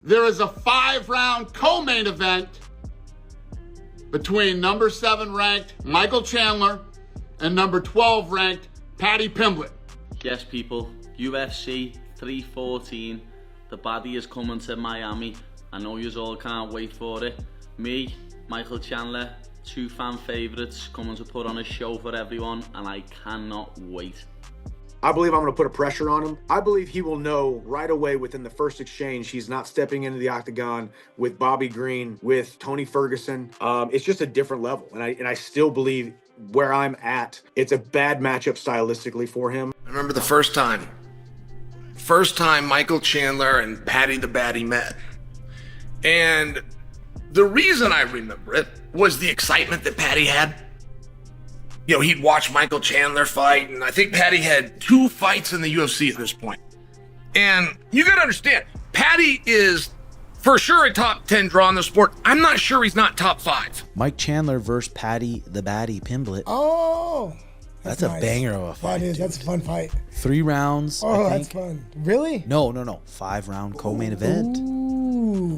There is a 5-round co-main event between number 7 ranked Michael Chandler and number 12 ranked Paddy Pimblett. Yes, people, UFC 314, the baddie is coming to Miami. I know yous all can't wait for it. Me, Michael Chandler, 2 fan favourites coming to put on a show for everyone, and I cannot wait. I believe I'm going to put a pressure on him. I believe he will know right away within the first exchange he's not stepping into the octagon with Bobby Green, with Tony Ferguson. It's just a different level, and I still believe where I'm at, it's a bad matchup stylistically for him. I remember the first time Michael Chandler and Paddy the Baddie met. And the reason I remember it was the excitement that Paddy had. You know, he'd watch Michael Chandler fight, and I think Paddy had 2 fights in the UFC at this point. And you gotta understand, Paddy is for sure a top 10 draw in the sport. I'm not sure he's not top 5. Mike Chandler versus Paddy the Baddie Pimblett. Oh, that's nice. a banger of a fight. That is. That's a fun fight. 3 rounds. Oh, I that's think. fun. Really? No. 5-round co-main event. Ooh,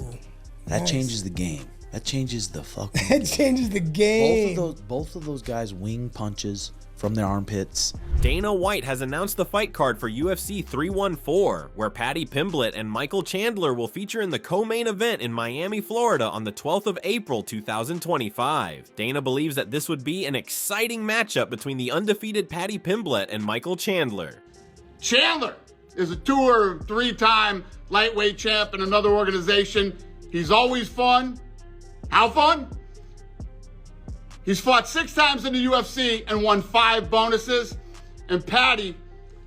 that nice. changes the game. That changes the fucking It changes the game. Both of those guys wing punches from their armpits. Dana White has announced the fight card for UFC 314, where Paddy Pimblett and Michael Chandler will feature in the co-main event in Miami, Florida on the 12th of April 2025. Dana believes that this would be an exciting matchup between the undefeated Paddy Pimblett and Michael Chandler. Chandler is a 2 or 3-time lightweight champ in another organization. He's always fun. How fun? He's fought 6 times in the UFC and won 5 bonuses. And Paddy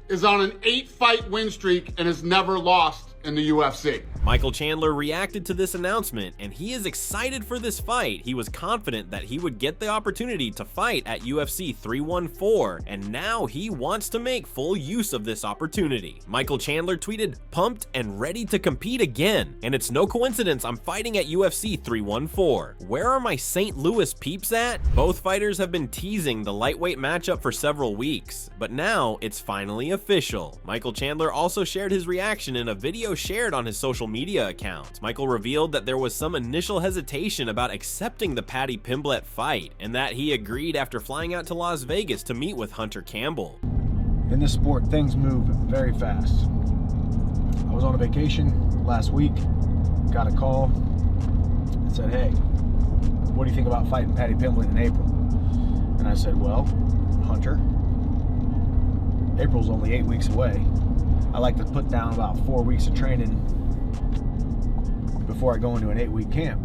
is on an 8-fight win streak and has never lost in the UFC. Michael Chandler reacted to this announcement, and he is excited for this fight. He was confident that he would get the opportunity to fight at UFC 314, and now he wants to make full use of this opportunity. Michael Chandler tweeted, "Pumped and ready to compete again, and it's no coincidence I'm fighting at UFC 314. Where are my St. Louis peeps at?" Both fighters have been teasing the lightweight matchup for several weeks, but now it's finally official. Michael Chandler also shared his reaction in a video shared on his social media account. Michael revealed that there was some initial hesitation about accepting the Paddy Pimblett fight, and that he agreed after flying out to Las Vegas to meet with Hunter Campbell. In this sport, things move very fast. I was on a vacation last week, got a call, and said, "Hey, what do you think about fighting Paddy Pimblett in April?" And I said, "Well, Hunter, April's only 8 weeks away. I like to put down about 4 weeks of training before I go into an 8-week camp."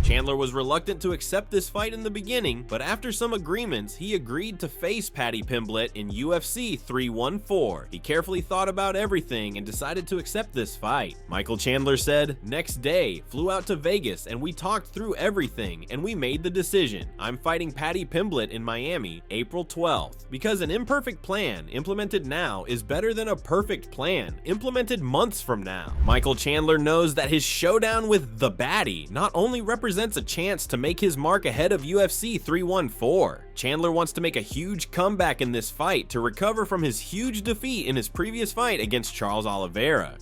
Chandler was reluctant to accept this fight in the beginning, but after some agreements, he agreed to face Paddy Pimblett in UFC 314. He carefully thought about everything and decided to accept this fight. Michael Chandler said, "Next day, flew out to Vegas and we talked through everything and we made the decision. I'm fighting Paddy Pimblett in Miami, April 12th, because an imperfect plan implemented now is better than a perfect plan implemented months from now." Michael Chandler knows that his showdown with the Baddie not only represents a chance to make his mark ahead of UFC 314. Chandler wants to make a huge comeback in this fight to recover from his huge defeat in his previous fight against Charles Oliveira.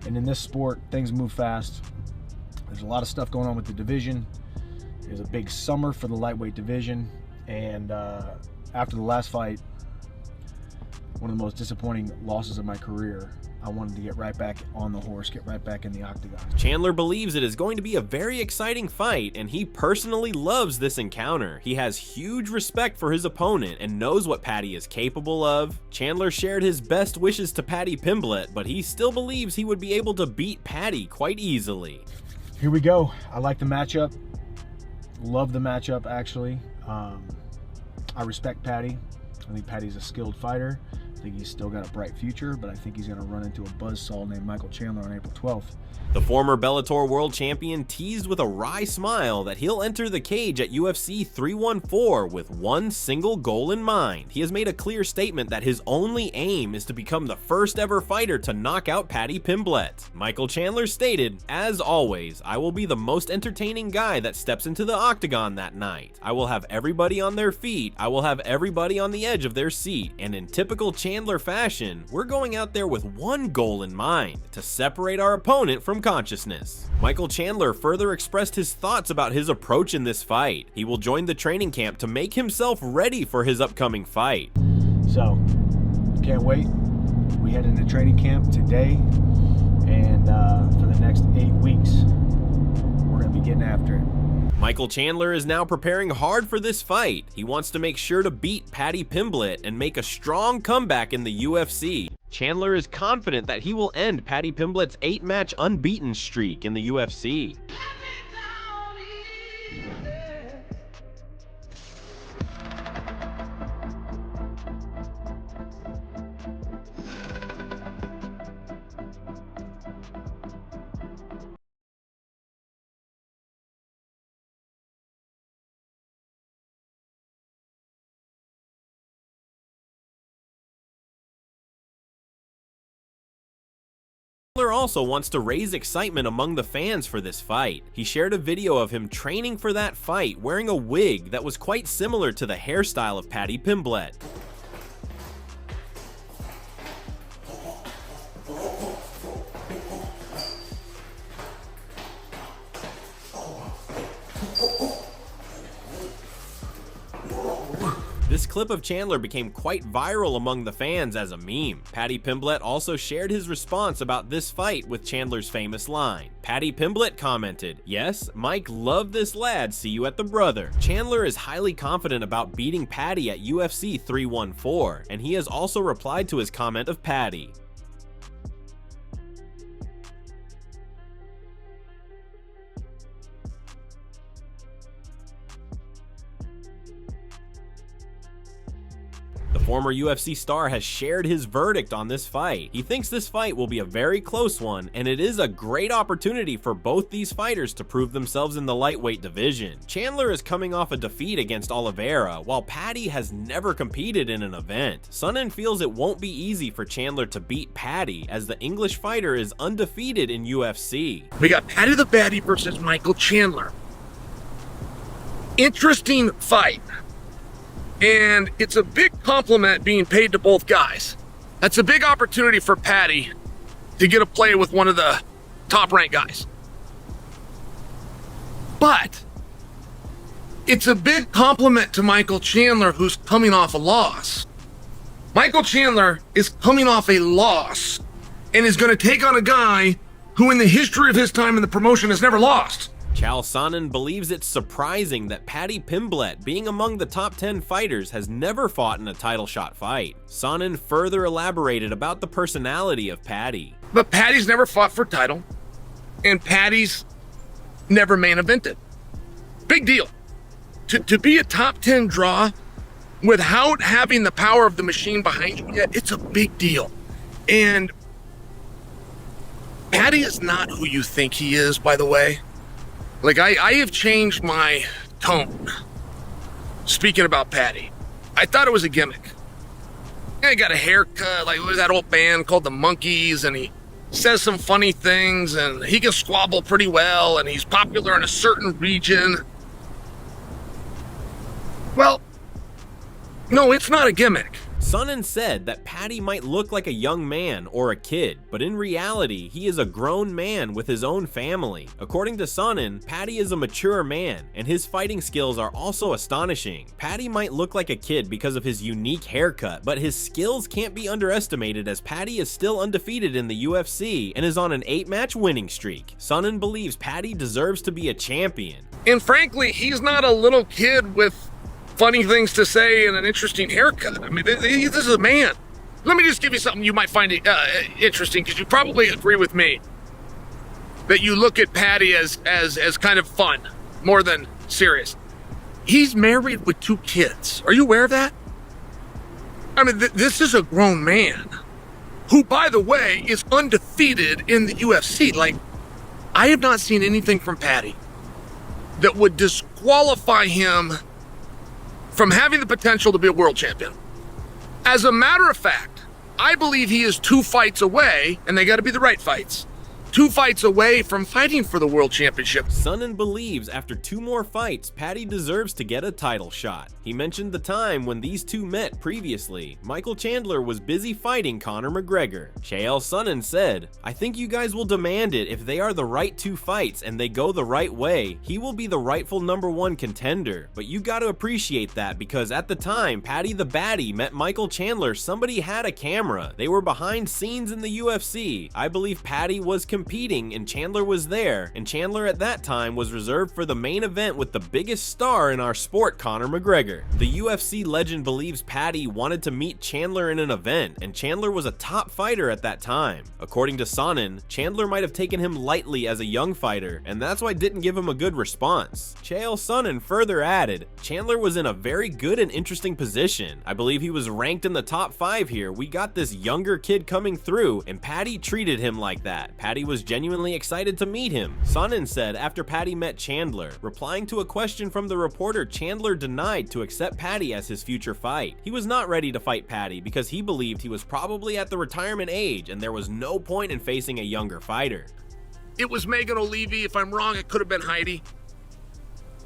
And in this sport, things move fast. There's a lot of stuff going on with the division. There's a big summer for the lightweight division. And after the last fight, one of the most disappointing losses of my career, I wanted to get right back on the horse, get right back in the octagon. Chandler believes it is going to be a very exciting fight, and he personally loves this encounter. He has huge respect for his opponent and knows what Paddy is capable of. Chandler shared his best wishes to Paddy Pimblett, but he still believes he would be able to beat Paddy quite easily. Here we go. I like the matchup. Love the matchup, actually. I respect Paddy. I think Paddy's a skilled fighter. I think he's still got a bright future, but I think he's going to run into a buzzsaw named Michael Chandler on April 12th. The former Bellator world champion teased with a wry smile that he'll enter the cage at UFC 314 with one single goal in mind. He has made a clear statement that his only aim is to become the first ever fighter to knock out Paddy Pimblett. Michael Chandler stated, "As always, I will be the most entertaining guy that steps into the octagon that night. I will have everybody on their feet, I will have everybody on the edge of their seat, and in typical Chandler Chandler fashion, we're going out there with one goal in mind: to separate our opponent from consciousness. Michael Chandler further expressed his thoughts about his approach in this fight. He will join the training camp to make himself ready for his upcoming fight. So, can't wait. We head into training camp today, and for the next 8 weeks, we're going to be getting after it. Michael Chandler is now preparing hard for this fight. He wants to make sure to beat Paddy Pimblett and make a strong comeback in the UFC. Chandler is confident that he will end Paddy Pimblett's 8-match unbeaten streak in the UFC. Chandler also wants to raise excitement among the fans for this fight. He shared a video of him training for that fight wearing a wig that was quite similar to the hairstyle of Paddy Pimblett. This clip of Chandler became quite viral among the fans as a meme. Paddy Pimblett also shared his response about this fight with Chandler's famous line. Paddy Pimblett commented, "Yes, Mike loved this lad, see you at the brother." Chandler is highly confident about beating Paddy at UFC 314, and he has also replied to his comment of Paddy. The former UFC star has shared his verdict on this fight. He thinks this fight will be a very close one, and it is a great opportunity for both these fighters to prove themselves in the lightweight division. Chandler is coming off a defeat against Oliveira, while Paddy has never competed in an event. Sonnen feels it won't be easy for Chandler to beat Paddy, as the English fighter is undefeated in UFC. We got Paddy the Baddy versus Michael Chandler. Interesting fight. And it's a big compliment being paid to both guys. That's a big opportunity for Paddy to get a play with one of the top-ranked guys. But it's a big compliment to Michael Chandler, who's coming off a loss. Michael Chandler is coming off a loss and is going to take on a guy who in the history of his time in the promotion has never lost. Chael Sonnen believes it's surprising that Paddy Pimblett, being among the top 10 fighters, has never fought in a title shot fight. Sonnen further elaborated about the personality of Paddy. But Paddy's never fought for title, and Paddy's never main evented. Big deal. To be a top 10 draw without having the power of the machine behind you yet, it's a big deal. And Paddy is not who you think he is, by the way. Like, I have changed my tone speaking about Paddy. I thought it was a gimmick. He got a haircut, like that old band called the Monkees, and he says some funny things, and he can squabble pretty well, and he's popular in a certain region. Well, no, it's not a gimmick. Sonnen said that Paddy might look like a young man or a kid, but in reality, he is a grown man with his own family. According to Sonnen, Paddy is a mature man, and his fighting skills are also astonishing. Paddy might look like a kid because of his unique haircut, but his skills can't be underestimated, as Paddy is still undefeated in the UFC and is on an 8-match winning streak. Sonnen believes Paddy deserves to be a champion. And frankly, he's not a little kid with funny things to say and an interesting haircut. I mean, this is a man. Let me just give you something you might find interesting, because you probably agree with me that you look at Paddy as kind of fun more than serious. He's married with 2 kids. Are you aware of that? I mean, this is a grown man who, by the way, is undefeated in the UFC. Like, I have not seen anything from Paddy that would disqualify him from having the potential to be a world champion. As a matter of fact, I believe he is 2 fights away, and they got to be the right fights, 2 fights away from fighting for the world championship. Sonnen believes after 2 more fights, Paddy deserves to get a title shot. He mentioned the time when these two met previously. Michael Chandler was busy fighting Conor McGregor. Chael Sonnen said, "I think you guys will demand it if they are the right 2 fights and they go the right way. He will be the rightful #1 contender. But you gotta appreciate that because at the time Paddy the Baddy met Michael Chandler, somebody had a camera. They were behind scenes in the UFC. I believe Paddy was competing and Chandler was there, and Chandler at that time was reserved for the main event with the biggest star in our sport, Conor McGregor." The UFC legend believes Paddy wanted to meet Chandler in an event, and Chandler was a top fighter at that time. According to Sonnen, Chandler might have taken him lightly as a young fighter, and that's why didn't give him a good response. Chael Sonnen further added, "Chandler was in a very good and interesting position. I believe he was ranked in the top 5 here. We got this younger kid coming through, and Paddy treated him like that. Paddy was genuinely excited to meet him." Sonnen said after Paddy met Chandler, replying to a question from the reporter, Chandler denied to accept Paddy as his future fight. He was not ready to fight Paddy because he believed he was probably at the retirement age and there was no point in facing a younger fighter. It was Megan O'Leary. If I'm wrong, it could have been Heidi.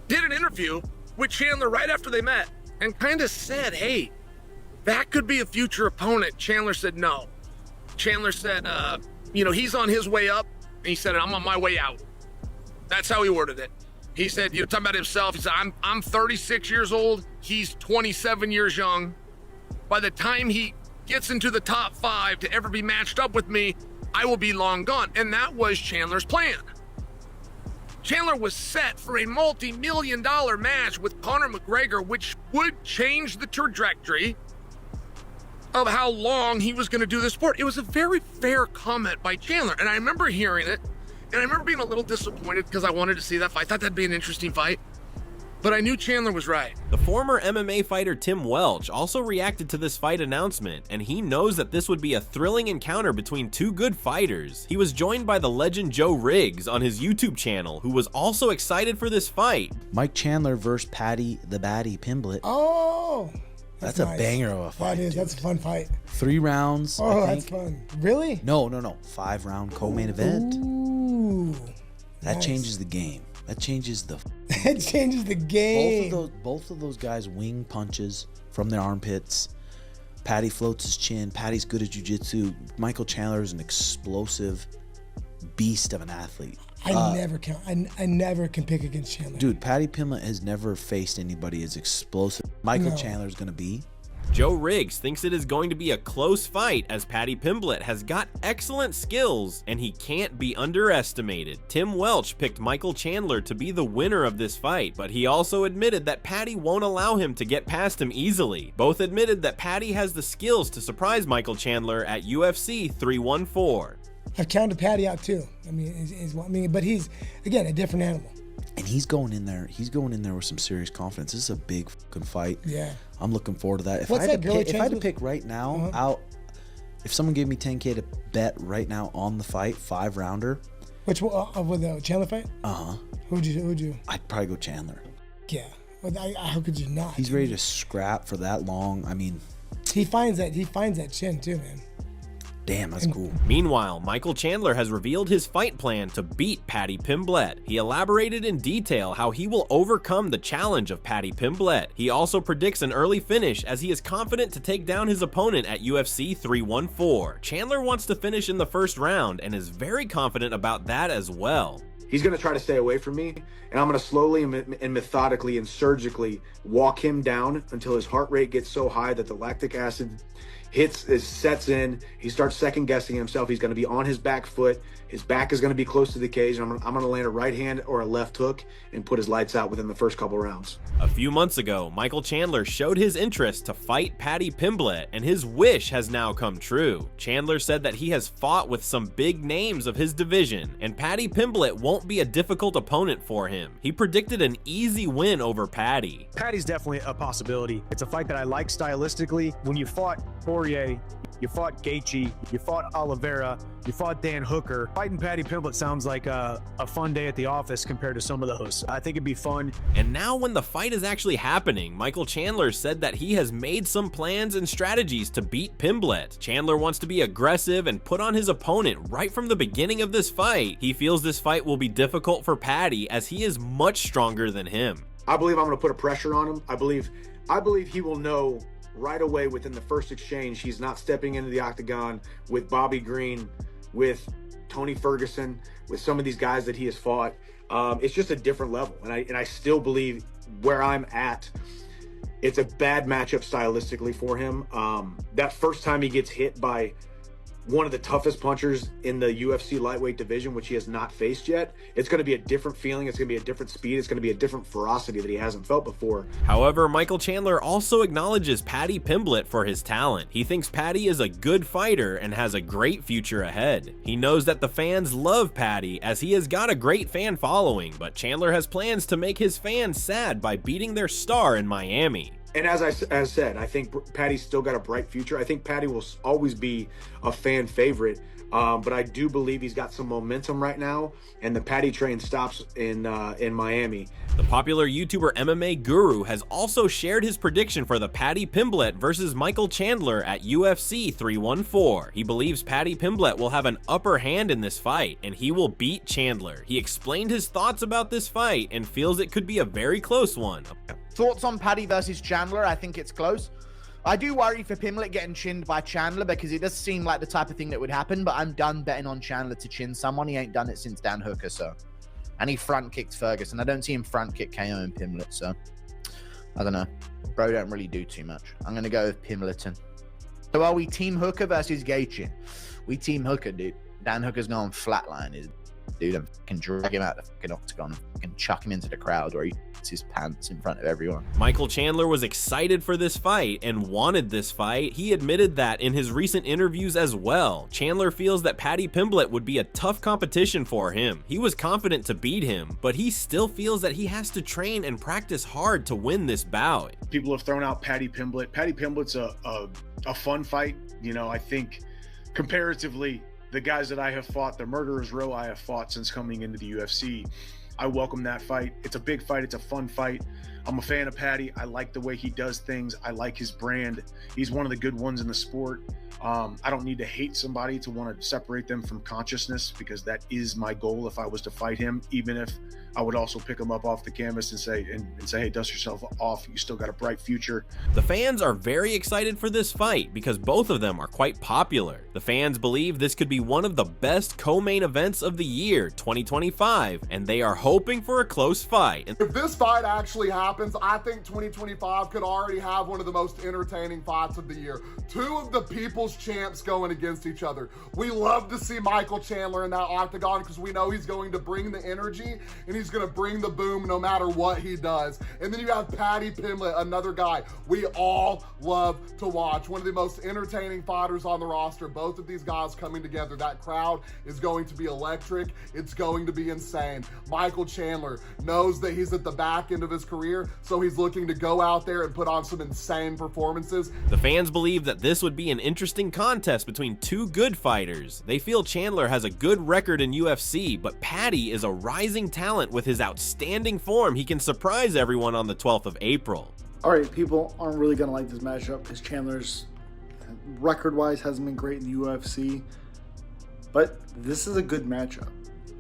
Did an interview with Chandler right after they met and kind of said, hey, that could be a future opponent. Chandler said no. Chandler said, he's on his way up. And he said, I'm on my way out. That's how he worded it. He said, talking about himself, he said, I'm 36 years old. He's 27 years young. By the time he gets into the top 5 to ever be matched up with me, I will be long gone. And that was Chandler's plan. Chandler was set for a multi-million-dollar match with Conor McGregor, which would change the trajectory of how long he was going to do this sport. It was a very fair comment by Chandler, and I remember hearing it, and I remember being a little disappointed because I wanted to see that fight. I thought that'd be an interesting fight, but I knew Chandler was right. The former MMA fighter Tim Welch also reacted to this fight announcement, and he knows that this would be a thrilling encounter between 2 good fighters. He was joined by the legend Joe Riggs on his YouTube channel, who was also excited for this fight. Mike Chandler versus Paddy the Baddy Pimblett. Oh, That's nice. a banger of a fight. That is. Dude. That's a fun fight. 3 rounds. Oh, I that's think. fun. Really? No. 5-round co-main event. Ooh. That nice. changes the game. That changes the. It changes the game. Both of those guys wing punches from their armpits. Paddy floats his chin. Paddy's good at jiu-jitsu. Michael Chandler is an explosive beast of an athlete. I never can pick against Chandler. Dude, Paddy Pimblett has never faced anybody as explosive. Michael No. Chandler is going to be. Joe Riggs thinks it is going to be a close fight as Paddy Pimblett has got excellent skills and he can't be underestimated. Tim Welch picked Michael Chandler to be the winner of this fight, but he also admitted that Paddy won't allow him to get past him easily. Both admitted that Paddy has the skills to surprise Michael Chandler at UFC 314. I've counted Paddy out too. But he's again a different animal. And he's going in there with some serious confidence. This is a big fucking fight. Yeah. I'm looking forward to that. If What's I had that girl he to trains pick with? right now, Uh-huh. if someone gave me 10K to bet right now on the fight, 5-rounder, Which one? With the Chandler fight? Who'd you? I'd probably go Chandler. Yeah. Well, how could you not? He's ready to scrap for that long. I mean, He finds that chin too, man. damn, that's cool. Meanwhile, Michael Chandler has revealed his fight plan to beat Paddy Pimblett. He elaborated in detail how he will overcome the challenge of Paddy Pimblett. He also predicts an early finish as he is confident to take down his opponent at UFC 314. Chandler wants to finish in the first round and is very confident about that as well. He's going to try to stay away from me, and I'm going to slowly and methodically and surgically walk him down until his heart rate gets so high that the lactic acid sets in. He starts second guessing himself. He's going to be on his back foot. His back is going to be close to the cage. And I'm going to land a right hand or a left hook and put his lights out within the first couple rounds. A few months ago, Michael Chandler showed his interest to fight Paddy Pimblett, and his wish has now come true. Chandler said that he has fought with some big names of his division, and Paddy Pimblett won't be a difficult opponent for him. He predicted an easy win over Paddy. Paddy's definitely a possibility. It's a fight that I like stylistically. When you fought 4 Poirier, you fought Gaethje, you fought Oliveira, you fought Dan Hooker. Fighting Paddy Pimblett sounds like a fun day at the office compared to some of those. I think it'd be fun. And now when the fight is actually happening, Michael Chandler said that he has made some plans and strategies to beat Pimblett. Chandler wants to be aggressive and put on his opponent right from the beginning of this fight. He feels this fight will be difficult for Paddy as he is much stronger than him. I believe I'm going to put a pressure on him. I believe he will know right away within the first exchange he's not stepping into the octagon with Bobby Green, with Tony Ferguson, with some of these guys that he has fought. It's just a different level, and I still believe where I'm at, it's a bad matchup stylistically for him. That first time he gets hit by one of the toughest punchers in the UFC lightweight division, which he has not faced yet, it's going to be a different feeling. It's going to be a different speed. It's going to be a different ferocity that he hasn't felt before. However, Michael Chandler also acknowledges Paddy Pimblett for his talent. He thinks Paddy is a good fighter and has a great future ahead. He knows that the fans love Paddy as he has got a great fan following, but Chandler has plans to make his fans sad by beating their star in Miami. And as I said, I think Paddy's still got a bright future. I think Paddy will always be a fan favorite, but I do believe he's got some momentum right now, and the Paddy train stops in Miami. The popular YouTuber MMA Guru has also shared his prediction for the Paddy Pimblett versus Michael Chandler at UFC 314. He believes Paddy Pimblett will have an upper hand in this fight, and he will beat Chandler. He explained his thoughts about this fight and feels it could be a very close one. Thoughts on Paddy versus Chandler? I think it's close. I do worry for Pimblett getting chinned by Chandler because it does seem like the type of thing that would happen, but I'm done betting on Chandler to chin someone. He ain't done it since Dan Hooker, so. And he front kicked Ferguson. I don't see him front kick KOing Pimblett, so. I don't know. Bro don't really do too much. I'm going to go with Pimbletton. So are we Team Hooker versus Gaethje? We Team Hooker, dude. Dan Hooker's going flatline. Dude, I can drag him out the fucking octagon and chuck him into the crowd where he puts his pants in front of everyone. Michael Chandler was excited for this fight and wanted this fight. He admitted that in his recent interviews as well. Chandler feels that Paddy Pimblett would be a tough competition for him. He was confident to beat him, but he still feels that he has to train and practice hard to win this bout. People have thrown out Paddy Pimblett. Paddy Pimblett's a fun fight. You know, I think comparatively, the guys that I have fought, the murderer's row I have fought since coming into the UFC, I welcome that fight. It's a big fight. It's a fun fight. I'm a fan of Paddy. I like the way he does things. I like his brand. He's one of the good ones in the sport. I don't need to hate somebody to want to separate them from consciousness, because that is my goal if I was to fight him, even if I would also pick him up off the canvas and say, hey, dust yourself off. You still got a bright future. The fans are very excited for this fight because both of them are quite popular. The fans believe this could be one of the best co-main events of the year, 2025, and they are hoping for a close fight. If this fight actually happens, I think 2025 could already have one of the most entertaining fights of the year. Two of the people's champs going against each other. We love to see Michael Chandler in that octagon because we know he's going to bring the energy and he's going to bring the boom no matter what he does. And then you have Paddy Pimblett, another guy we all love to watch. One of the most entertaining fighters on the roster. Both of these guys coming together. That crowd is going to be electric. It's going to be insane. Michael Chandler knows that he's at the back end of his career, so he's looking to go out there and put on some insane performances. The fans believe that this would be an interesting contest between two good fighters. They feel Chandler has a good record in UFC, but Paddy is a rising talent with his outstanding form. He can surprise everyone on the 12th of April. All right, people aren't really going to like this matchup because Chandler's record-wise hasn't been great in the UFC, but this is a good matchup.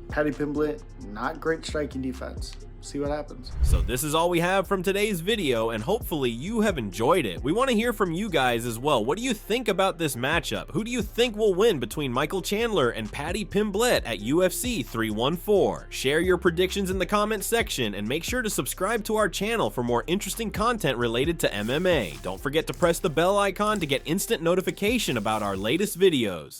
Paddy Pimblett, not great striking defense. See what happens. So this is all we have from today's video, and hopefully you have enjoyed it. We want to hear from you guys as well. What do you think about this matchup? Who do you think will win between Michael Chandler and Paddy Pimblett at UFC 314? Share your predictions in the comment section and make sure to subscribe to our channel for more interesting content related to MMA. Don't forget to press the bell icon to get instant notification about our latest videos.